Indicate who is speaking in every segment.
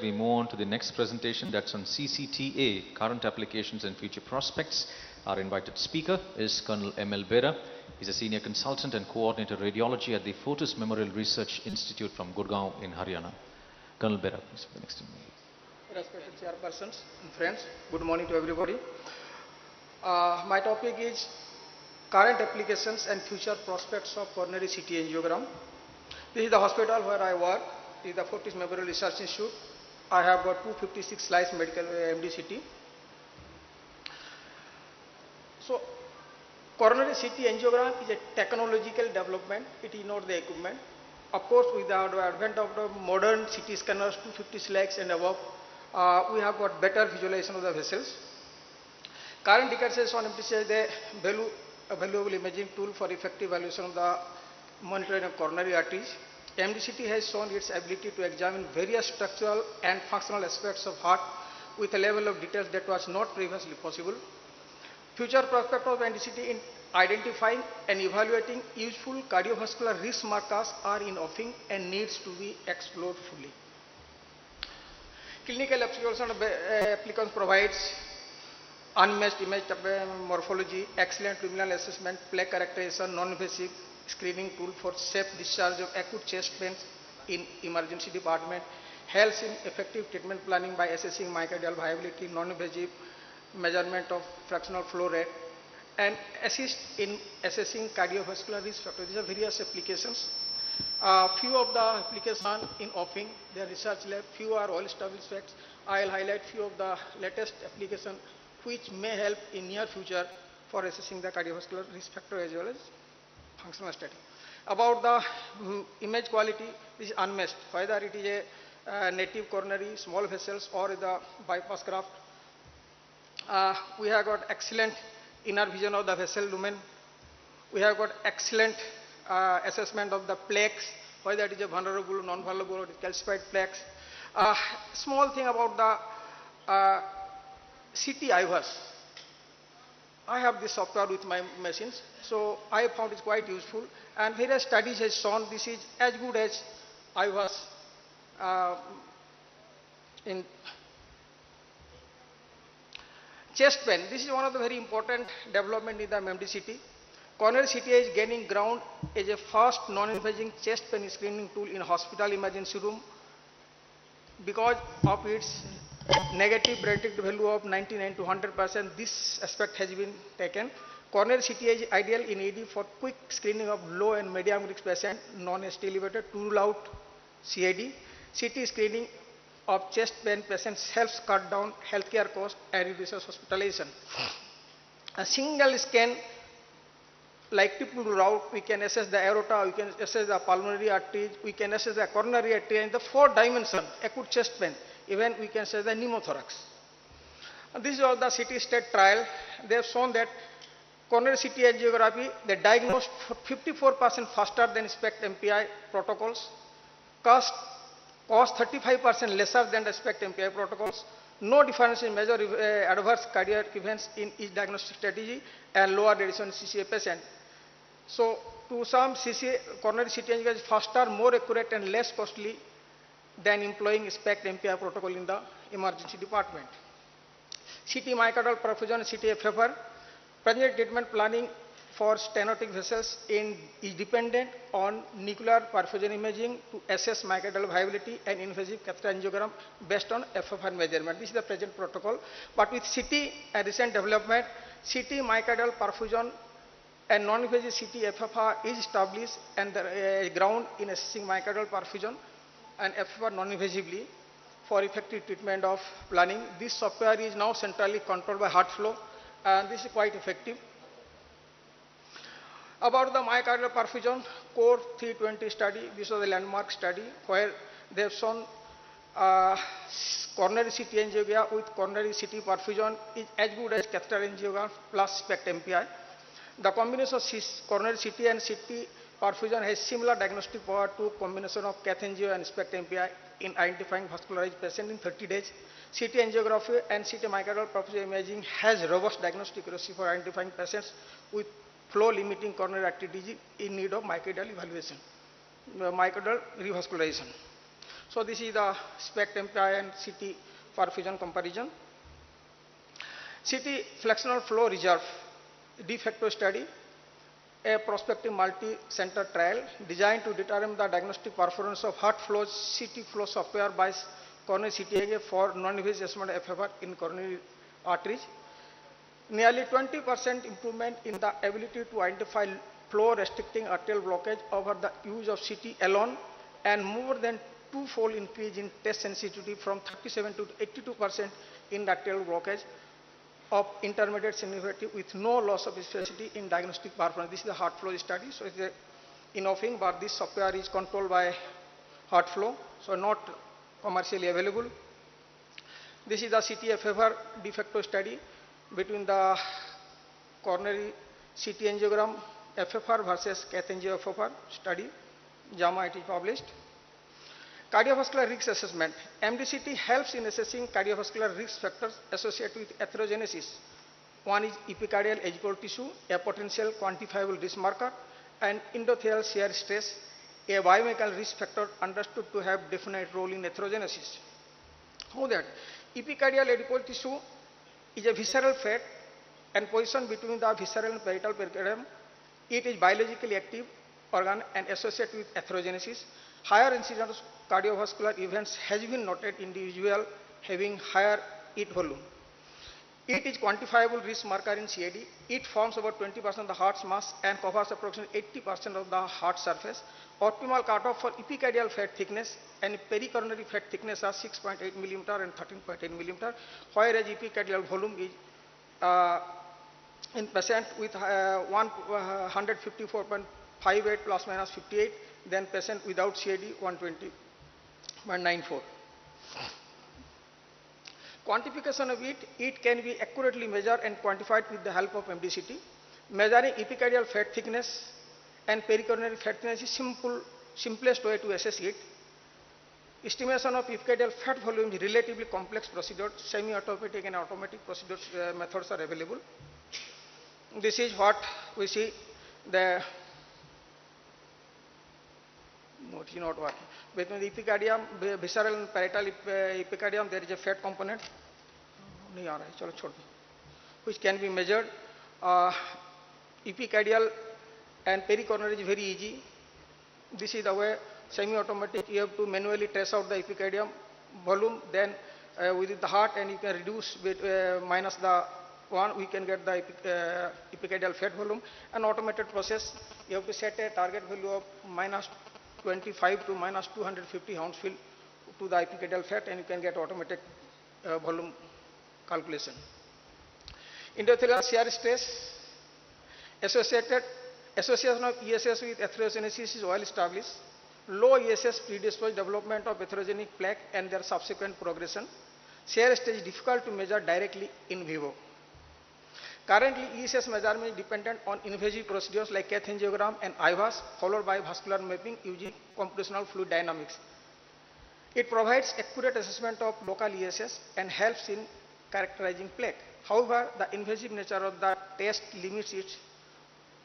Speaker 1: We move on to the next presentation, that's on CCTA, Current Applications and Future Prospects. Our invited speaker is Colonel M.L. Bera. He's a Senior Consultant and Coordinator Radiology at the Fortis Memorial Research Institute from Gurgaon in Haryana. Colonel Bera, please, for the next minute.
Speaker 2: Respected chairpersons and friends, good morning to everybody. My topic is current applications and future prospects of coronary CT angiogram. This is the hospital where I work. This is the Fortis Memorial Research Institute. I have got 256 slice medical MDCT. So, coronary CT angiogram is a technological development. It is not the equipment. Of course, with the advent of the modern CT scanners, 250 slices and above, we have got better visualization of the vessels. Current decades on MDCT is the valuable imaging tool for effective evaluation of the monitoring of coronary arteries. MDCT has shown its ability to examine various structural and functional aspects of heart with a level of details that was not previously possible. Future prospect of MDCT in identifying and evaluating useful cardiovascular risk markers are in offing and needs to be explored fully. Clinical applications provides unmatched image morphology, excellent luminal assessment, plaque characterization, non-invasive screening tool for safe discharge of acute chest pains in emergency department, helps in effective treatment planning by assessing myocardial viability, non-invasive measurement of fractional flow rate, and assist in assessing cardiovascular risk factors. These are various applications. Few of the applications are in offing, they are research lab, few are well established facts. I will highlight few of the latest applications which may help in near future for assessing the cardiovascular risk factor as well as functional study. About the image quality, this is unmatched, whether it is a native coronary, small vessels or the bypass graft. We have got excellent inner vision of the vessel lumen. We have got excellent assessment of the plaques, whether it is a vulnerable, non-vulnerable or calcified plaques. Small thing about the CT IVAS. I have this software with my machines, so I found it quite useful, and various studies has shown this is as good as IVAS in chest pain. This is one of the very important development in the MDCT. Coronary CT is gaining ground as a fast non-invasive chest pain screening tool in hospital emergency room because of its negative predictive value of 99 to 100%. This aspect has been taken. Coronary CT is ideal in ED for quick screening of low and medium risk patient, non-ST elevated, to rule out CAD. CT screening of chest pain patients helps cut down healthcare costs and reduces hospitalization. A single scan like triple route, we can assess the aorta, we can assess the pulmonary arteries, we can assess the coronary artery and the 4-dimension acute chest pain. Even we can assess the pneumothorax. This is all the CT state trial. They have shown that coronary CT angiography, they diagnosed 54% faster than SPECT MPI protocols, cost 35% lesser than the SPECT MPI protocols, no difference in major adverse cardiac events in each diagnostic strategy, and lower radiation in CCA patient. So, to some CCA, coronary CT angiogram is faster, more accurate and less costly than employing SPECT MPI protocol in the emergency department. CT myocardial perfusion, CT FFR, present treatment planning for stenotic vessels is dependent on nuclear perfusion imaging to assess myocardial viability and invasive catheter angiogram based on FFR measurement. This is the present protocol. But with CT, a recent development, CT myocardial perfusion and non-invasive CT FFR is established and the ground in assessing myocardial perfusion and FFR non-invasively for effective treatment of planning. This software is now centrally controlled by HeartFlow, and this is quite effective. About the myocardial perfusion, CORE 320 study, this was a landmark study where they have shown coronary CT angiogram with coronary CT perfusion is as good as catheter angiogram plus SPECT MPI. The combination of coronary CT and CT perfusion has similar diagnostic power to combination of cath angio and SPECT MPI in identifying vascularized patient in 30 days. CT angiography and CT myocardial perfusion imaging has robust diagnostic accuracy for identifying patients with flow limiting coronary artery disease in need of myocardial evaluation, myocardial revascularization. So this is the SPECT MPI and CT perfusion comparison. CT flexional flow reserve de facto study, a prospective multi-center trial designed to determine the diagnostic performance of heart flow CT flow software by coronary CT for non-invasive assessment of FFR in coronary arteries. Nearly 20% improvement in the ability to identify flow restricting arterial blockage over the use of CT alone, and more than twofold increase in test sensitivity from 37 to 82% in arterial blockage of intermediate severity with no loss of specificity in diagnostic performance. This is the heart flow study. So it's a innovating, but this software is controlled by heart flow, so not commercially available. This is the CT FFR de facto study between the coronary CT angiogram FFR versus cath angio FFR study. JAMA it is published. Cardiovascular risk assessment. MDCT helps in assessing cardiovascular risk factors associated with atherogenesis. One is epicardial agical tissue, a potential quantifiable risk marker, and endothelial shear stress, a biomechanical risk factor understood to have definite role in atherogenesis. How that? Epicardial agical tissue is a visceral fat and positioned between the visceral and parietal pericardium. It is biologically active organ and associated with atherogenesis. Higher incidence of cardiovascular events has been noted in individuals having higher EAT volume. It is quantifiable risk marker in CAD. It forms about 20% of the heart's mass and covers approximately 80% of the heart surface. Optimal cutoff for epicardial fat thickness and pericoronary fat thickness are 6.8 mm and 13.8 mm, whereas epicardial volume is in patient with 154.58 plus minus 58, then patient without CAD 120.94. Quantification of it can be accurately measured and quantified with the help of MDCT. Measuring epicardial fat thickness and pericoronary fat thickness is simplest way to assess it. Estimation of epicardial fat volume is relatively complex procedure. Semi-automatic and automatic procedures methods are available. This is what we see. The no, it is not working. Between the epicardium, visceral and parietal epicardium, there is a fat component, which can be measured. Epicardial and pericoronary is very easy. This is the way semi-automatic. You have to manually trace out the epicardium volume, then within the heart, and you can reduce minus the one, we can get the epicardial fat volume. An automated process, you have to set a target value of minus 25 to minus 250 Hounsfield to the epicardial fat, and you can get automatic volume calculation. Endothelial shear stress. Association of ESS with atherogenesis is well established. Low ESS predisposes development of atherogenic plaque and their subsequent progression. Shear stress is difficult to measure directly in vivo. Currently, ESS measurement is dependent on invasive procedures like cath angiogram and IVAS, followed by vascular mapping using computational fluid dynamics. It provides accurate assessment of local ESS and helps in characterizing plaque. However, the invasive nature of the test limits its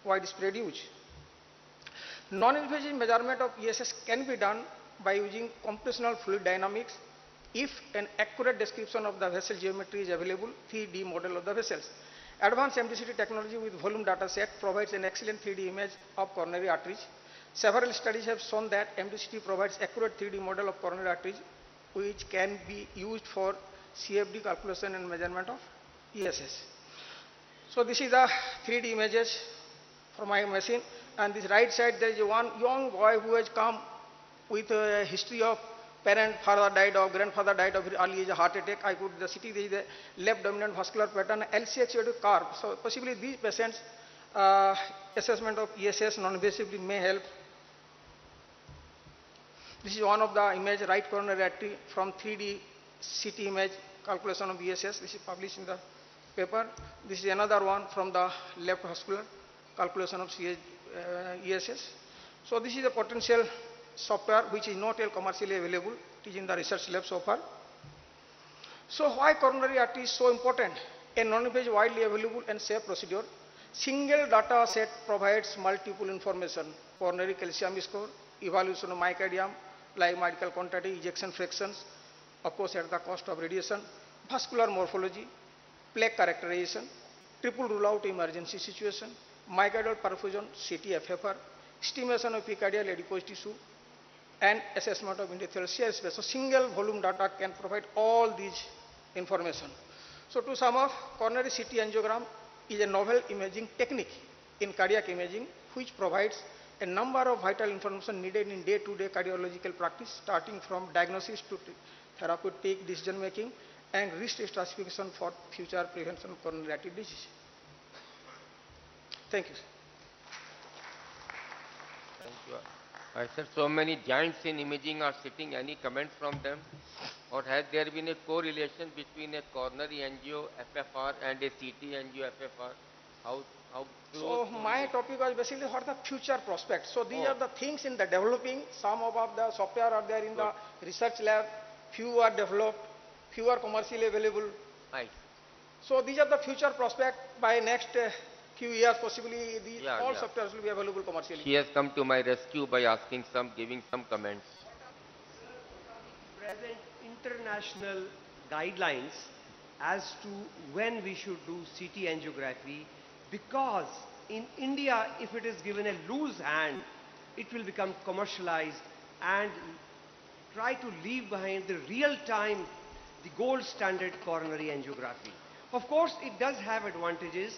Speaker 2: widespread use. Non-invasive measurement of ESS can be done by using computational fluid dynamics if an accurate description of the vessel geometry is available, 3D model of the vessels. Advanced MDCT technology with volume data set provides an excellent 3D image of coronary arteries. Several studies have shown that MDCT provides accurate 3D model of coronary arteries, which can be used for CFD calculation and measurement of ESS. So this is the 3D images from my machine, and this right side there is one young boy who has come with a history of parent, father died of, grandfather died of early age heart attack. I put the CT, there is a left dominant vascular pattern, LCH you have to carve. So possibly these patients assessment of ESS non-invasively may help. This is one of the image, right coronary artery from 3D CT image calculation of ESS. This is published in the paper. This is another one from the left vascular calculation of ESS. So this is a potential software which is not yet commercially available. It is in the research lab so far. So why coronary artery is so important? A non-invasive, widely available and safe procedure. Single data set provides multiple information. Coronary calcium score, evaluation of myocardium, like medical quantity, ejection fractions, of course at the cost of radiation, vascular morphology, plaque characterization, triple rule out emergency situation, myocardial perfusion, CT FFR, estimation of epicardial adipose tissue, and assessment of endothelial shear space. So single volume data can provide all these information. So to sum up, coronary CT angiogram is a novel imaging technique in cardiac imaging which provides a number of vital information needed in day-to-day cardiological practice, starting from diagnosis to therapeutic decision making and risk stratification for future prevention of coronary artery disease. Thank you.
Speaker 3: Thank you. I said so many giants in imaging are sitting. Any comment from them? Or has there been a correlation between a coronary angio FFR and a CT angio FFR? How
Speaker 2: So
Speaker 3: close?
Speaker 2: my topic was basically for the future prospects. So these
Speaker 3: Oh.
Speaker 2: are the things in the developing. Some of the software are there in the research lab. Few are developed. Few are commercially available.
Speaker 3: Nice.
Speaker 2: So these are the future prospects. By next few years, possibly these
Speaker 3: Yeah,
Speaker 2: all
Speaker 3: yeah.
Speaker 2: softwares will be available commercially.
Speaker 3: She has come to my rescue by giving some comments.
Speaker 4: Present international guidelines as to when we should do CT angiography, because in India, if it is given a loose hand, it will become commercialized and try to leave behind the real time, the gold standard coronary angiography. Of course, it does have advantages,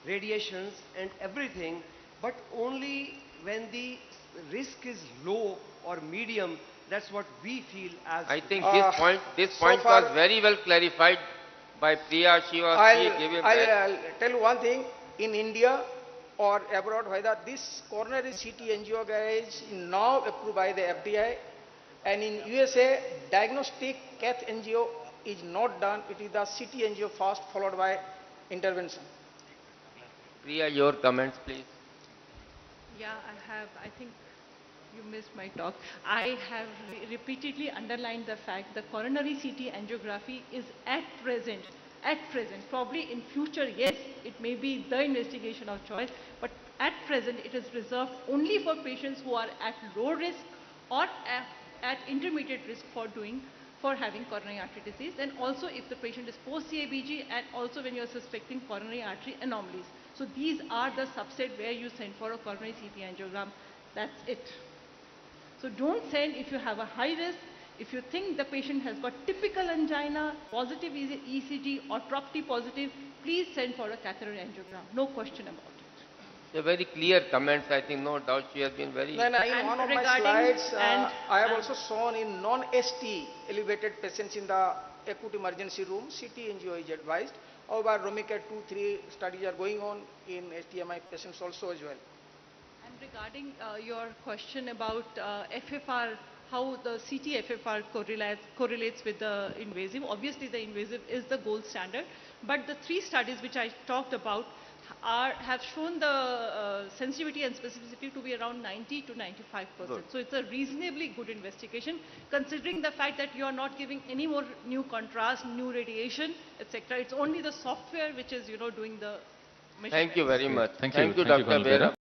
Speaker 4: radiations and everything, but only when the risk is low or medium. That's what we feel as.
Speaker 3: I think
Speaker 2: Uh,
Speaker 3: this
Speaker 2: so
Speaker 3: point
Speaker 2: far-
Speaker 3: was very well clarified by Priya. She gave a
Speaker 2: I'll tell you one thing. In India or abroad, whether this coronary CT angiogram is now approved by the FDA, and in USA, diagnostic cath angio is not done. It is the CT angio first, followed by intervention.
Speaker 3: Priya, your comments, please.
Speaker 5: Yeah, I think you missed my talk. I have repeatedly underlined the fact the coronary CT angiography is at present, probably in future, yes, it may be the investigation of choice, but at present it is reserved only for patients who are at low risk or at intermediate risk for having coronary artery disease, and also if the patient is post CABG, and also when you are suspecting coronary artery anomalies. So these are the subset where you send for a coronary CT angiogram. That's it. So don't send if you have a high risk. If you think the patient has got typical angina, positive ECG or TROP-T positive, please send for a catheter angiogram. No question about it.
Speaker 3: So very clear comments. I think no doubt she has been very.
Speaker 2: Then in
Speaker 5: And
Speaker 2: one of my
Speaker 5: regarding-
Speaker 2: slides,
Speaker 5: and-
Speaker 2: I have also shown in non-ST elevated patients in the acute emergency room, CT angio is advised. However, ROMICAT 2-3 studies are going on in STMI patients also as well.
Speaker 5: And regarding your question about FFR, how the CT FFR correlates with the invasive, obviously the invasive is the gold standard, but the 3 studies which I talked about have shown the sensitivity and specificity to be around 90 to 95%.
Speaker 3: Good.
Speaker 5: So it's a reasonably good investigation, considering the fact that you are not giving any more new contrast, new radiation, etc. It's only the software which is, doing the measurements.
Speaker 3: Thank you very much.
Speaker 1: Thank you,
Speaker 3: Dr.
Speaker 1: Colonel
Speaker 3: Bera.
Speaker 1: Bera.